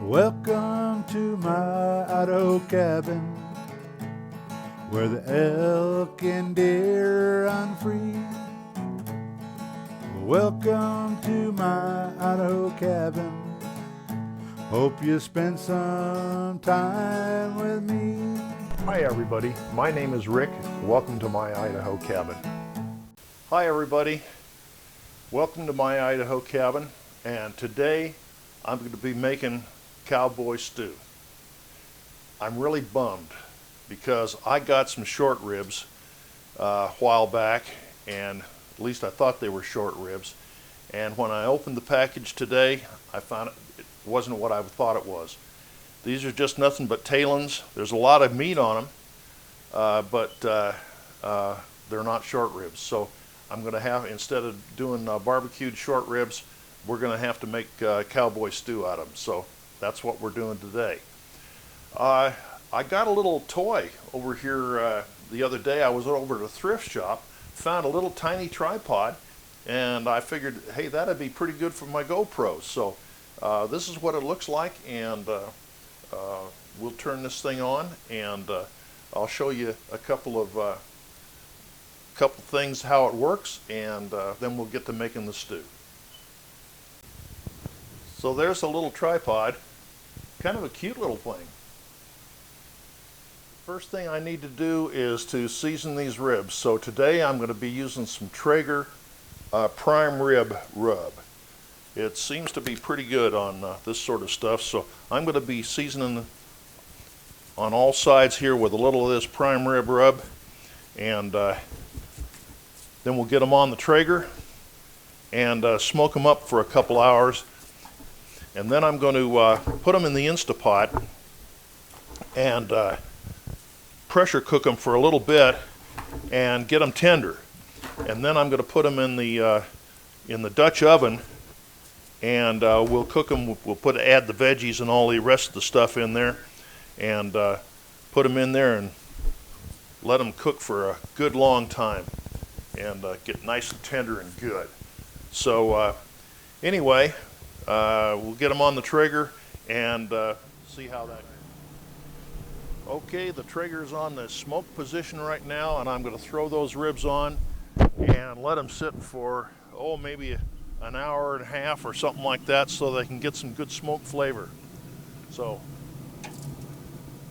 Welcome to my Idaho cabin, where the elk and deer run free. Welcome to my Idaho cabin. Hope you spend some time with me. Hi everybody, my name is Rick. Welcome to my Idaho cabin. Hi everybody, welcome to my Idaho cabin, and today I'm going to be making Cowboy Stew. I'm really bummed because I got some short ribs a while back, and at least I thought they were short ribs, and when I opened the package today I found it wasn't what I thought it was. These are just nothing but tailings. There's a lot of meat on them, but they're not short ribs. So I'm going to have, instead of doing barbecued short ribs, we're going to have to make Cowboy Stew out of them. So that's what we're doing today. I got a little toy over here the other day. I was over at a thrift shop, found a little tiny tripod, and I figured, hey, that'd be pretty good for my GoPro. So this is what it looks like, and we'll turn this thing on, and I'll show you a couple things how it works, and then we'll get to making the stew. So there's a little tripod, kind of a cute little thing. First thing I need to do is to season these ribs. So today I'm going to be using some Traeger prime rib rub. It seems to be pretty good on this sort of stuff, so I'm going to be seasoning on all sides here with a little of this prime rib rub, and then we'll get them on the Traeger and smoke them up for a couple hours, and then I'm going to put them in the Instapot and pressure cook them for a little bit and get them tender, and then I'm going to put them in the Dutch oven, and we'll cook them. We'll add the veggies and all the rest of the stuff in there, and put them in there and let them cook for a good long time and get nice and tender and good. So anyway, we'll get them on the Traeger and see how that goes. Okay, the Traeger's on the smoke position right now, and I'm going to throw those ribs on and let them sit for, maybe an hour and a half or something like that, so they can get some good smoke flavor. So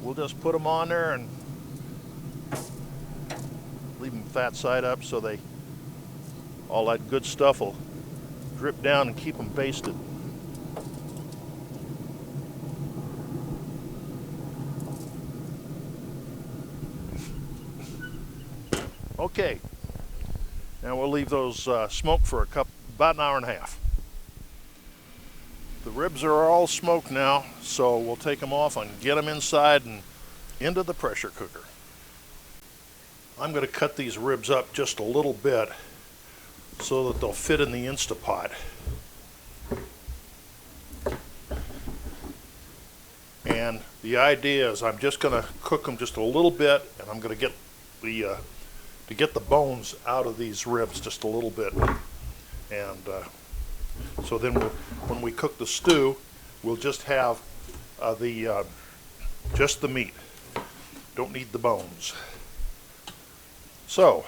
we'll just put them on there and leave them fat side up, so all that good stuff will drip down and keep them basted. Okay, now we'll leave those smoke for about an hour and a half. The ribs are all smoked now, so we'll take them off and get them inside and into the pressure cooker. I'm going to cut these ribs up just a little bit so that they'll fit in the Instapot. And the idea is I'm just going to cook them just a little bit, and I'm going to get the bones out of these ribs just a little bit, and so then when we cook the stew, we'll just have just the meat. Don't need the bones. So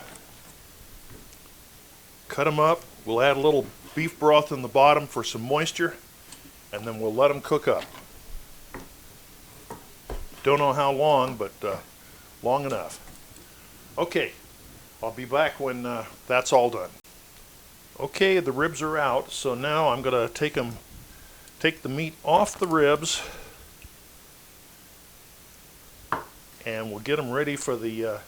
cut them up. We'll add a little beef broth in the bottom for some moisture, and then we'll let them cook up. Don't know how long, but long enough. Okay, I'll be back when that's all done. Okay, the ribs are out, so now I'm going to take the meat off the ribs, and we'll get them ready for the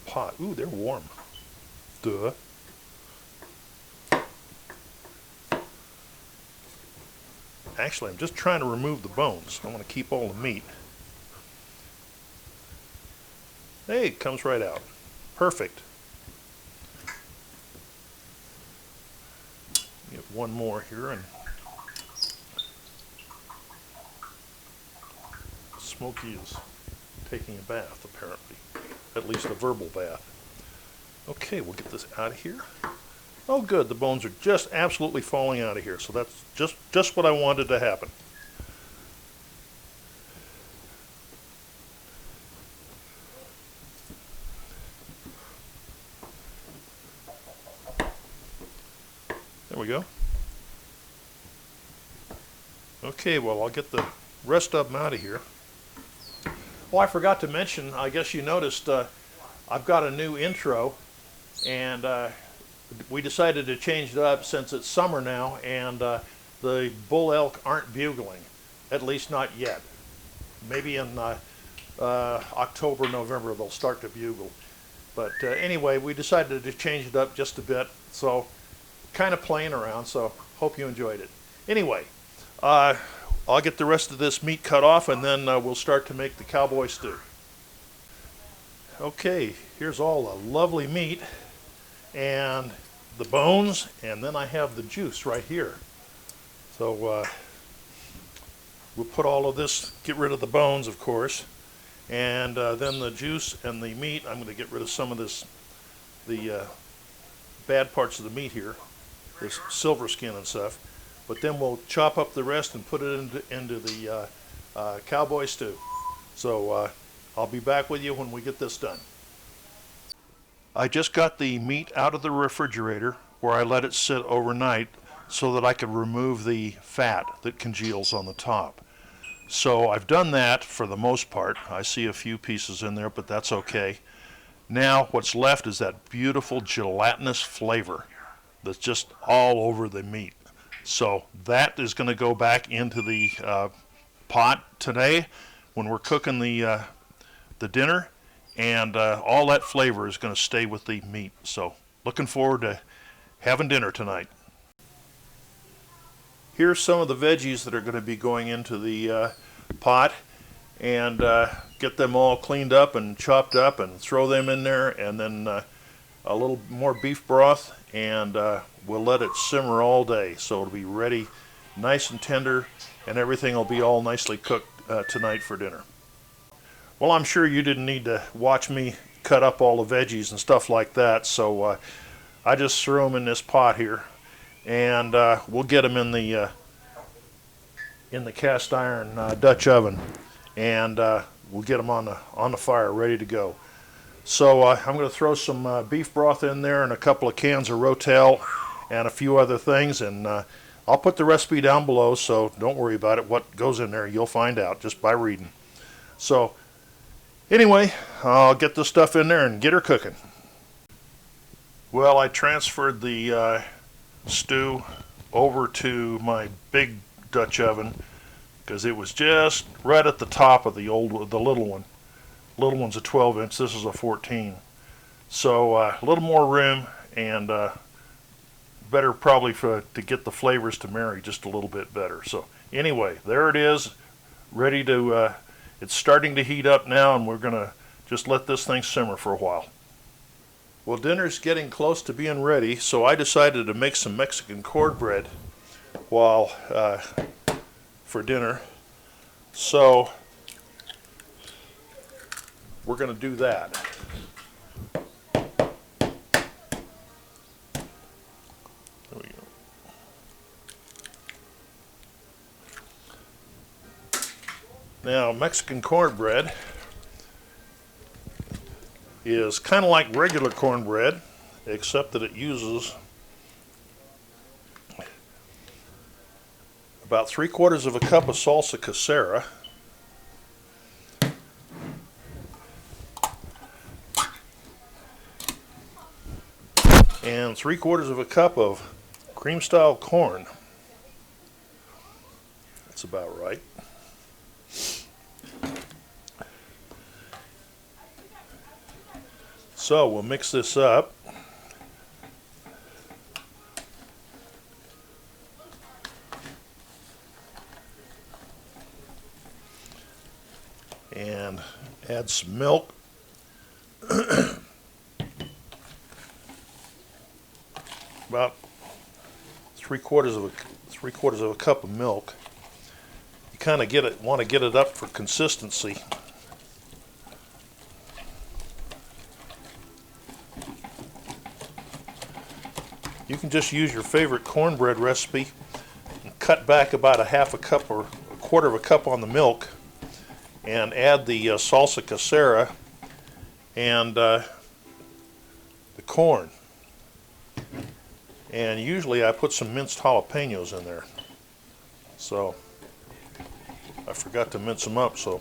pot. Ooh, they're warm. Duh. Actually, I'm just trying to remove the bones. I want to keep all the meat. Hey, it comes right out. Perfect. Get one more here, and Smokey is taking a bath, apparently. At least a verbal bath. Okay, we'll get this out of here. Oh good, the bones are just absolutely falling out of here, so that's just what I wanted to happen. There we go. Okay, well I'll get the rest of them out of here. Well, I forgot to mention, I guess you noticed, I've got a new intro, and we decided to change it up since it's summer now, and the bull elk aren't bugling, at least not yet. Maybe in October, November they'll start to bugle. But anyway, we decided to change it up just a bit, so kind of playing around, so hope you enjoyed it. Anyway, I'll get the rest of this meat cut off, and then we'll start to make the cowboy stew. Okay, here's all the lovely meat and the bones, and then I have the juice right here. So we'll put all of this, get rid of the bones of course, and then the juice and the meat, I'm going to get rid of some of this, the bad parts of the meat here, this silver skin and stuff, but then we'll chop up the rest and put it into the cowboy stew. So I'll be back with you when we get this done. I just got the meat out of the refrigerator where I let it sit overnight so that I could remove the fat that congeals on the top. So I've done that for the most part. I see a few pieces in there, but that's okay. Now what's left is that beautiful gelatinous flavor that's just all over the meat. So that is going to go back into the pot today when we're cooking the dinner, and all that flavor is going to stay with the meat. So looking forward to having dinner tonight. Here's some of the veggies that are going to be going into the pot, and get them all cleaned up and chopped up and throw them in there, and then a little more beef broth, and we'll let it simmer all day so it'll be ready nice and tender, and everything will be all nicely cooked tonight for dinner. Well, I'm sure you didn't need to watch me cut up all the veggies and stuff like that, so I just threw them in this pot here, and we'll get them in the cast iron Dutch oven, and we'll get them on the fire ready to go. So I'm going to throw some beef broth in there and a couple of cans of Rotel and a few other things, and I'll put the recipe down below, so don't worry about it. What goes in there you'll find out just by reading. So anyway, I'll get the stuff in there and get her cooking. Well, I transferred the stew over to my big Dutch oven because it was just right at the top of the little one. Little one's a 12-inch, this is a 14. So a little more room, and better probably to get the flavors to marry just a little bit better. So anyway, there it is, ready to, it's starting to heat up now, and we're going to just let this thing simmer for a while. Well, dinner's getting close to being ready, so I decided to make some Mexican cornbread while for dinner. So we're going to do that. There we go. Now, Mexican cornbread is kind of like regular cornbread, except that it uses about 3/4 of a cup of salsa casera, and 3/4 of a cup of cream style corn. That's about right. So we'll mix this up. And add some milk. About 3/4 of a cup of milk. You kind of want to get it up for consistency. You can just use your favorite cornbread recipe and cut back about a half a cup or a quarter of a cup on the milk and add the salsa casera and the corn. And usually I put some minced jalapeños in there. So I forgot to mince them up, so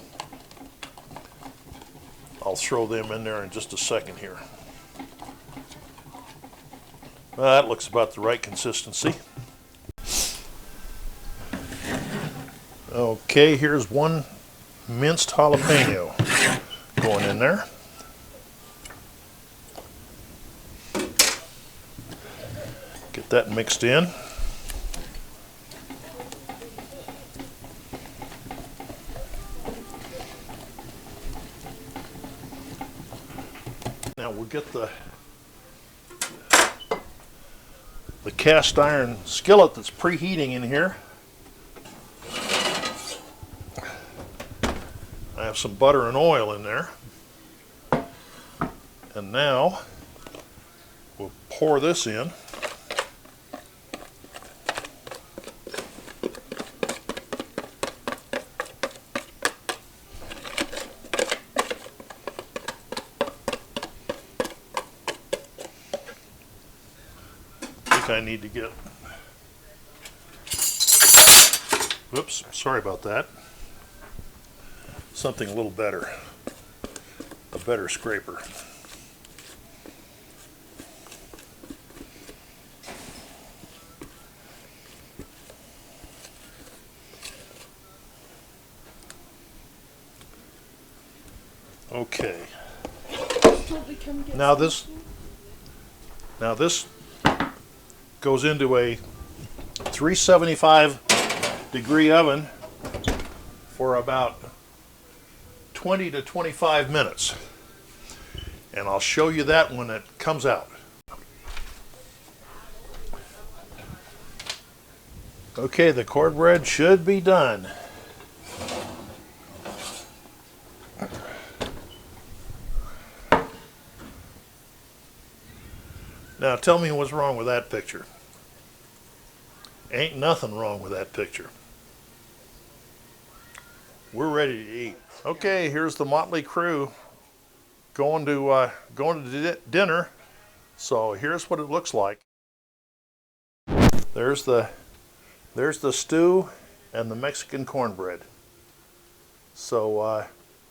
I'll throw them in there in just a second here. Well, that looks about the right consistency. Okay, here's one minced jalapeno going in there. Get that mixed in. Now we'll get the cast iron skillet that's preheating in here. I have some butter and oil in there. And now we'll pour this in. I need to get, whoops, sorry about that, something a little better, a better scraper. Okay, now this goes into a 375 degree oven for about 20 to 25 minutes. And I'll show you that when it comes out. Okay, the cornbread should be done. Now tell me what's wrong with that picture. Ain't nothing wrong with that picture. We're ready to eat. Okay, here's the motley crew going to dinner. So here's what it looks like. There's the stew and the Mexican cornbread. So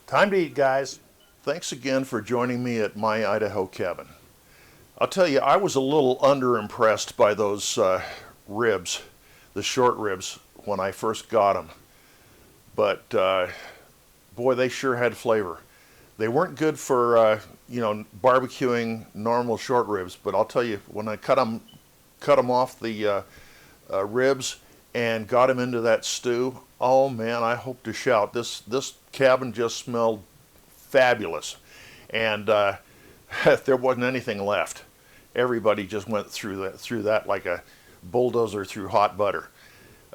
time to eat, guys. Thanks again for joining me at my Idaho cabin. I'll tell you, I was a little underimpressed by those ribs, the short ribs, when I first got them. But boy, they sure had flavor. They weren't good for barbecuing normal short ribs. But I'll tell you, when I cut them off the ribs and got them into that stew, oh man, I hope to shout. This cabin just smelled fabulous, and there wasn't anything left. Everybody just went through that like a bulldozer through hot butter.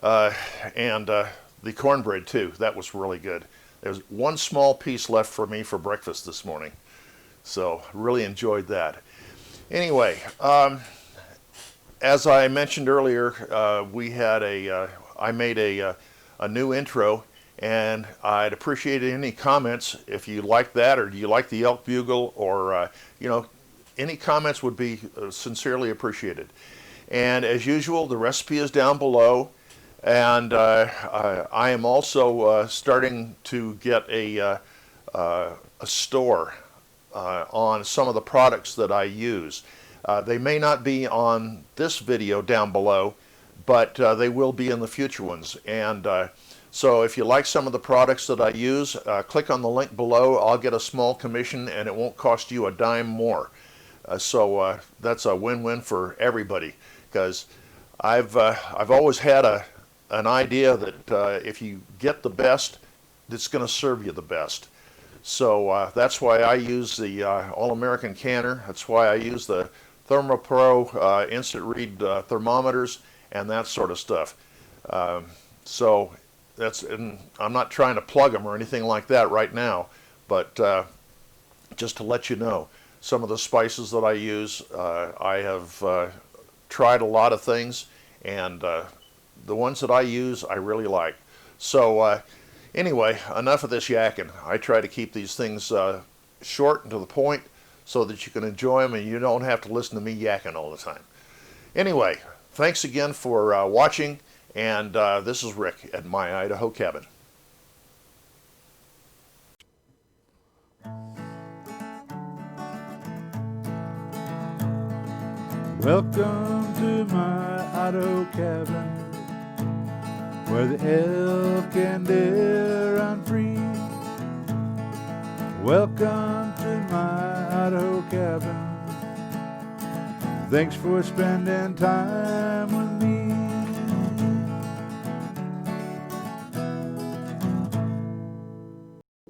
And the cornbread too, that was really good. There was one small piece left for me for breakfast this morning. So really enjoyed that. Anyway, as I mentioned earlier, I made a new intro, and I'd appreciate any comments if you like that, or do you like the elk bugle, or any comments would be sincerely appreciated. And as usual, the recipe is down below, and I am also starting to get a store on some of the products that I use. They may not be on this video down below, but they will be in the future ones. And so if you like some of the products that I use, click on the link below. I'll get a small commission, and it won't cost you a dime more. So that's a win-win for everybody, because I've always had an idea that if you get the best, it's going to serve you the best. So that's why I use the All-American canner. That's why I use the ThermoPro instant read thermometers and that sort of stuff. So and I'm not trying to plug them or anything like that right now, but just to let you know, some of the spices that I use, I have tried a lot of things, and the ones that I use I really like. So anyway, enough of this yakking. I try to keep these things short and to the point so that you can enjoy them and you don't have to listen to me yakking all the time. Anyway, thanks again for watching, and this is Rick at My Idaho Cabin. Welcome to my Idaho cabin, where the elk and deer run free. Welcome to my Idaho cabin. Thanks for spending time with